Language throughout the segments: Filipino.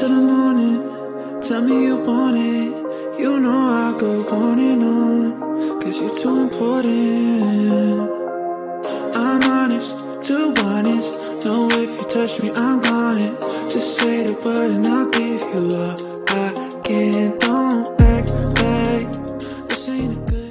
till the morning. Tell me you want it. You know I go on and on, 'cause you're too important. I'm honest, too honest. No, if you touch me, I'm on it. Just say the word and I'll give you all I can. Don't back. This ain't a good.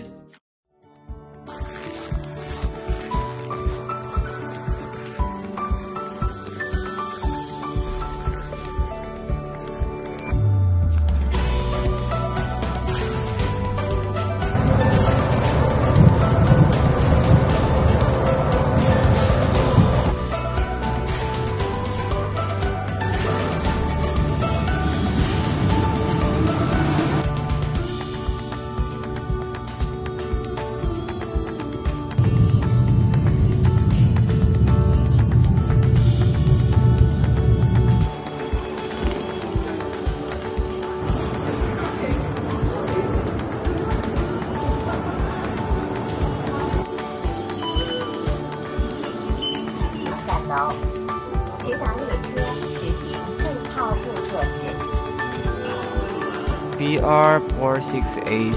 PR 468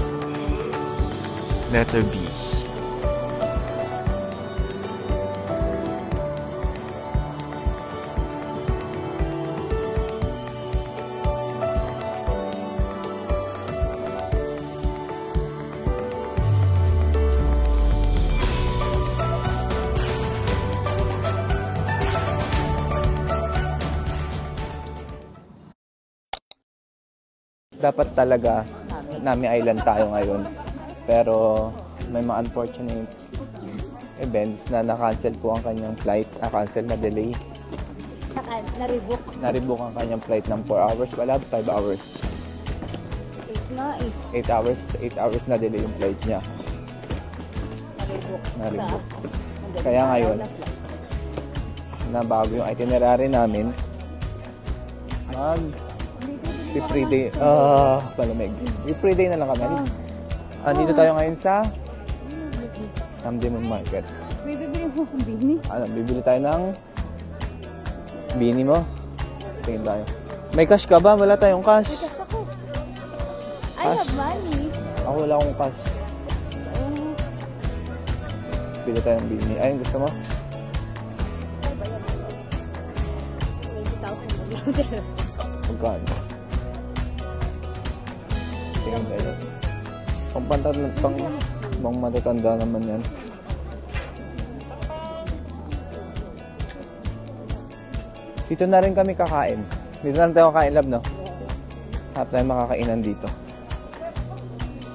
letter B. Dapat talaga Nami Island tayo ngayon. Pero may mga unfortunate events na na-cancel po ang kanyang flight. Na-cancel, na-delay. Na-rebook ang kanyang flight ng 4 hours. Wala, 5 hours. 8 hours. 8 hours na delay yung flight niya. Na-rebook. Kaya ngayon, na bago yung itinerary namin, free day. Palamig. Free day na lang kami. Andito tayo ngayon sa Namdimon Market. Bibili mo akong bini. Bibili tayo ng bini mo. Tingin tayo. May cash ka ba? Wala tayong cash. May cash ako. I have money. Ako wala akong cash. Bili tayo ng bini. Ayun, gusto mo? 20,000 Magkano? Tingin tayo. Pang matatanda naman yan. Dito na rin kami kakain. Dito na rin tayo kakain, love, no? Harap tayo makakainan dito.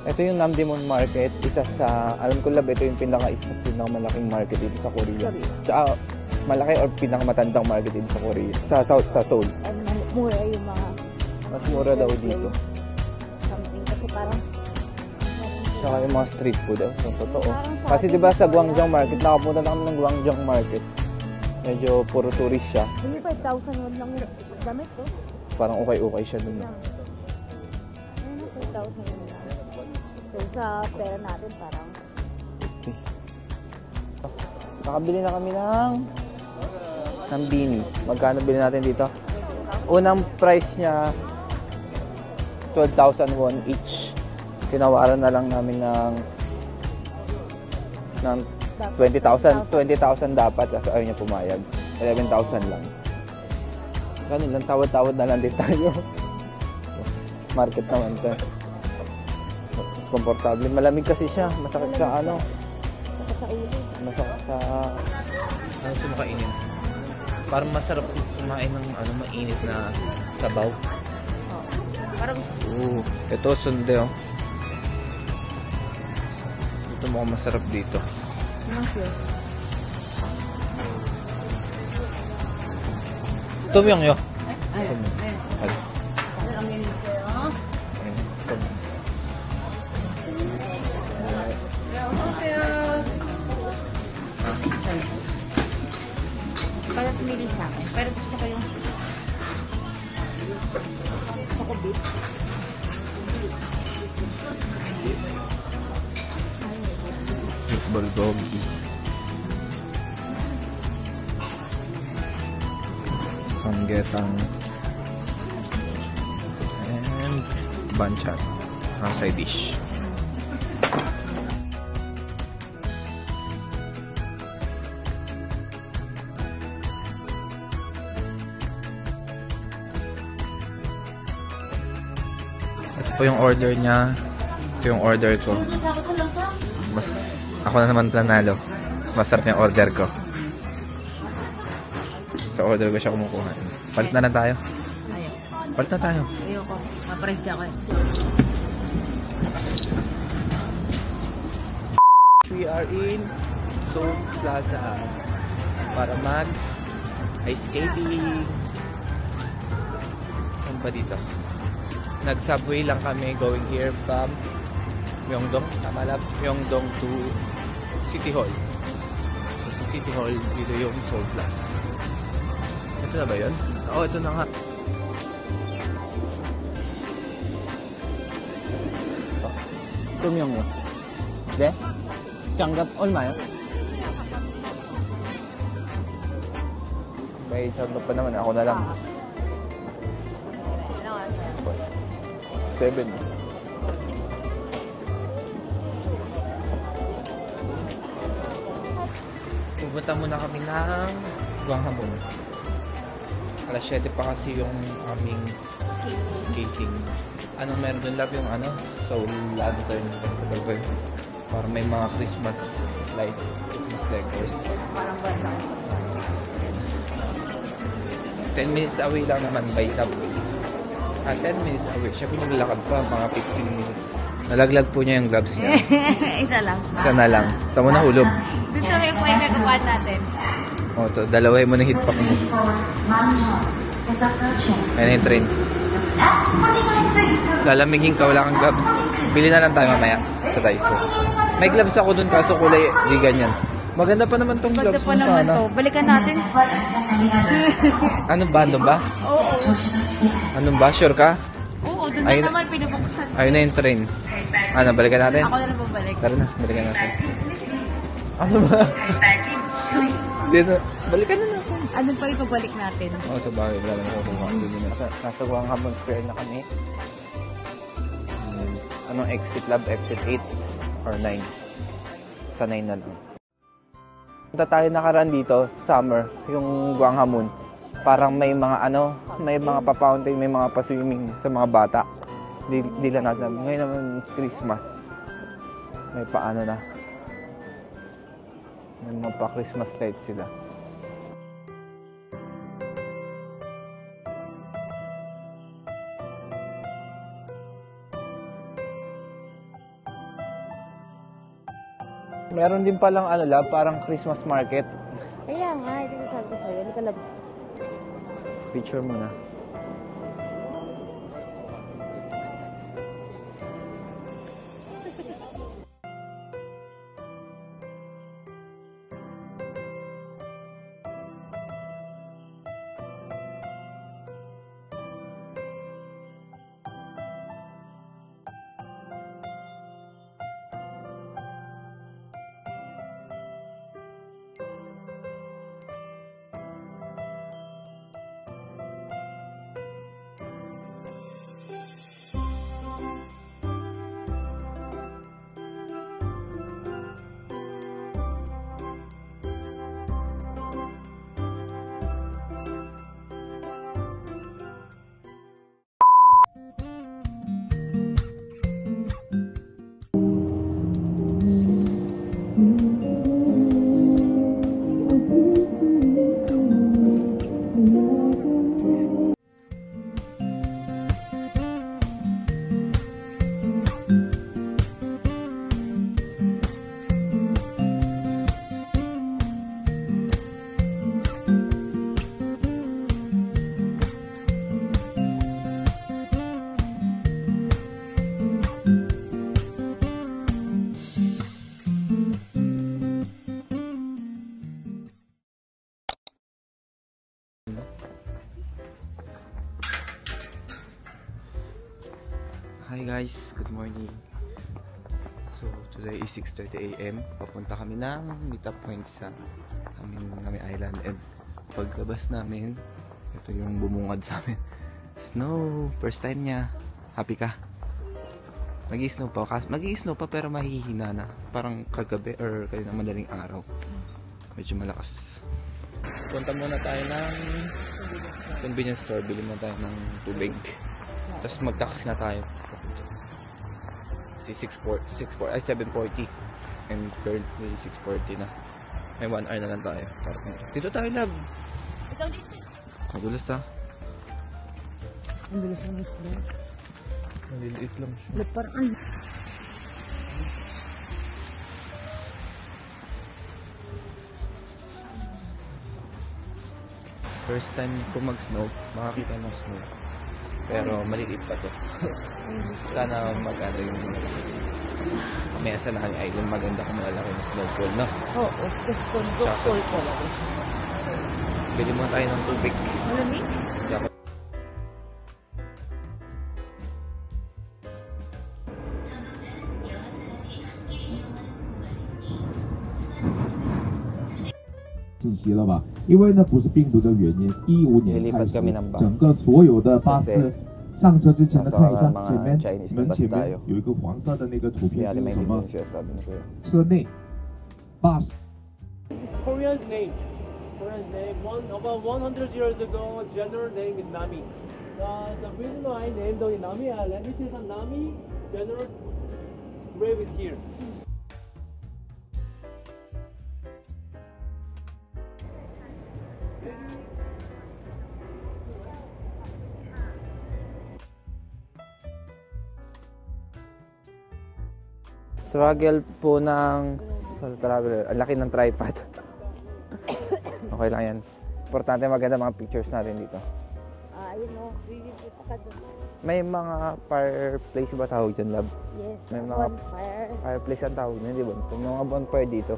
Ito yung Namdimon Market. Isa sa, alam ko, love, ito yung pinakamalaking market dito sa Korea. Tsaka, malaki or pinakamatandang market dito sa Korea. Sa Seoul. Mura yung mga... Mas mura daw dito. Something. Kasi parang... Tsaka yung mga street food. Totoo. Kasi diba sa Gwangjang Market, nakapunta na kami ng Gwangjang Market. Medyo puro tourist siya. Hindi 5,000 won lang yung damit ko. Parang okay siya dun. Ayun na, 5,000 won lang. So sa pera natin parang... Nakabili na kami ng bini. Magkano bili natin dito? Unang price niya 12,000 won each. Tinawaran na lang namin ng 20,000. 20,000 dapat kasi ayaw niya pumayag. 11,000 lang. Ganun lang, tawad-tawad na lang din tayo. Market naman ito. Mas komportable. Malamig kasi siya. Masakit sa ano. Masakit sa ulo. Masakit sa... Ano siya makainin? Parang masarap kumain ng mainit na sabaw. Parang... Ito sunde, oh. Ito mukhang masarap dito. Ito yung yo. Ay. Para pumili sa akin. Pero gusto ko yung... Ako beef. Bulgogi. Samgyetang. banchan. Side dish. Ito po yung order niya. Ito yung order ko. Ako na naman nanalo. Mas masarap yung order ko. Sa order ko siya kumukuha. Palit na lang tayo. Palit na tayo. Ayoko. Mapares ka ako eh. We are in Seoul Plaza para mag ice skating. Saan ba dito? Nag-subway lang kami going here from Myeongdong. Tama lang. Myeongdong to City Hall. So, sa City Hall, dito yung Seoul Plaza. Ito na ba yun? Oo, ito na nga. ito Myeongdong. 네? 장갑 얼마요? May 장갑 pa naman. Ako na lang. 7. Pupunta muna kami ng Gwanghwamun. Alas 7 pa kasi yung aming skating. Anong meron doon, love? Yung ano? Seoul Lantern Festival. Para may mga Christmas lights, Christmas decors. Parang banda. 10 minutes away lang naman by subway. 10 minutes away. Siya pinaglakad pa, mga 15 minutes. Nalaglag po niya yung gloves niya. Isa lang. Isa na lang. Sa mo nahulog. Dito sa may point na gawan natin. O, to, dalawa mo ng hit pack mo. Ayan yung train. Lalamigin ka, wala kang gloves. Bili na lang tayo mamaya sa Daiso. May gloves ako dun kaso kulay di ganyan. Maganda pa naman tong gloves mo naman sana. to. Balikan natin. Ano ba? Ano ba? Oo. Ano ba? Sure ka? Oo, doon na Ayun- naman pinabuksan. Ayun na yung train. Ano, balikan natin? Ako na lang babalik. Tara na, balikan natin. Ano ba? Dito, balikan na natin. Ano pa yung pabalik natin? Oo, sa bahay. Wala na kukuha. Nasa Gwanghwamun Square na kami. Anong exit, love? Exit 8 or 9? Sa 9 na lang. Punta tayo nakaraan dito, summer, yung Gwanghwamun. Parang may mga may mga pa-fountain, may mga pa-swimming sa mga bata. Di lang natin. Ngayon naman Christmas. May paano na. May mga pa-Christmas lights sila. Meron din palang parang Christmas market. Kaya nga, ito sasabi ko sa'yo. Hindi ka lab. Picture muna. Hi guys, good morning. So today is 6:30 AM. Papunta kami ng meetup point sa Nami Island. And paglabas namin, ito yung bumungad sa amin. Snow, first time niya. Happy ka? Nag-i-snow pa. Nag-i-snow pa pero mahihina na. Parang kagabi or kanina madaling araw. Medyo malakas. Punta muna tayo ng convenience store. Bili muna tayo ng tubig. Tapos mag-taxi na tayo. Si 7:40. And currently 6:40 na. May 1 hour na lang tayo. Dito tayo, love. Magulas ha. Ang dulas ng isla. Maliliit lang siya. Ba't parang ay? First time ko mag-snow, makakita ng snow. Pero maliit pa to. Sana mag-ano yung mamaya sa Nani Island, maganda kung malalaki ng snowfall, no? Oo, gusto ko cold talaga. Bili mo tayo ng tubig. Malamig? Kaya 信息了吧？因为呢不是病毒的原因，15年开始，整个所有的巴士上车之前呢，看一下前面门前面有一个黄色的那个图片，就是什么？车内 bus。 Korea's name. About 100 years ago, general name is Nami. The reason why I named it Nami, let me say some Nami general grave is here. struggle po ng sa traveler. Ang laki ng tripod. Okay lang yan. Importante maganda mga pictures natin dito. Ayun o, bibigyan pa ka doon. May mga fireplace ba tawag dyan, love? Yes, May mga bonfire. fireplace ang tawag dyan, di ba? May mga bonfire dito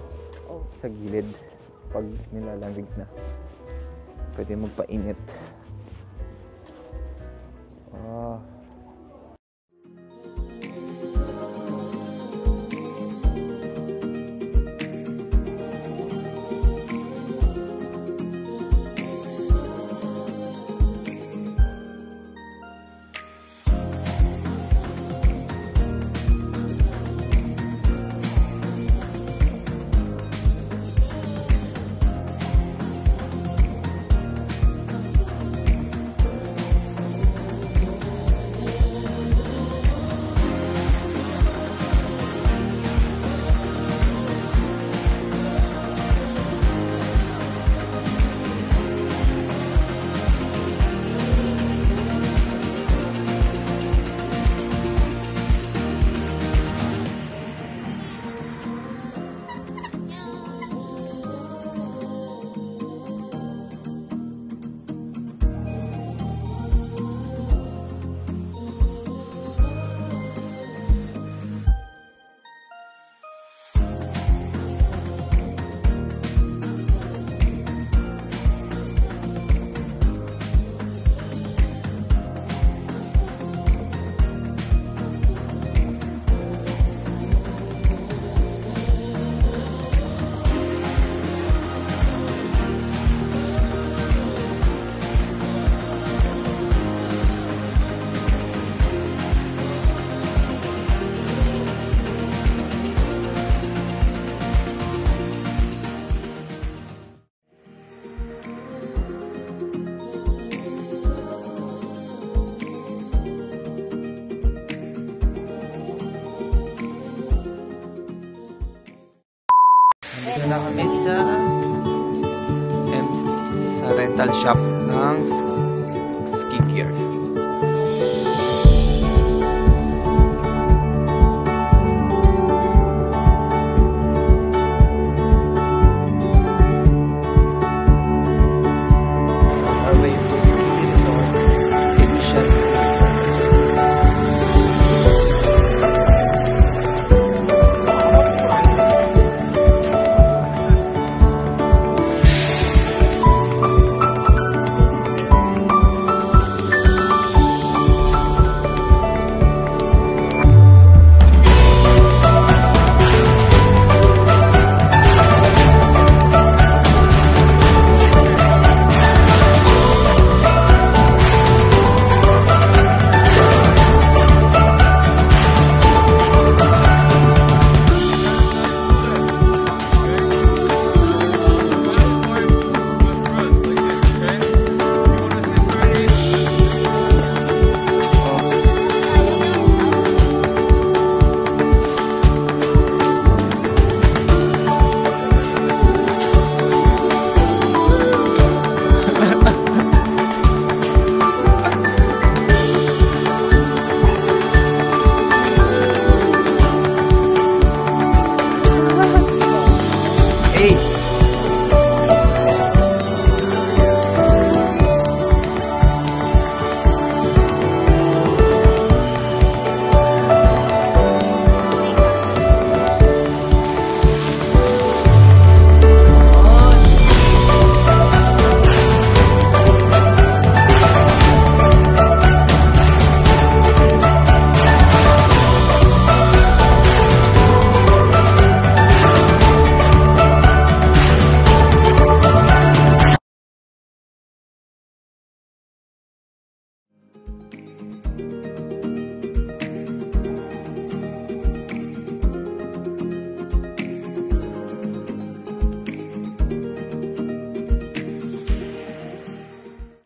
Oh. sa gilid. Pag nilalamig na. Pwede magpainit. Ah. Dito na kami sa rental shop ng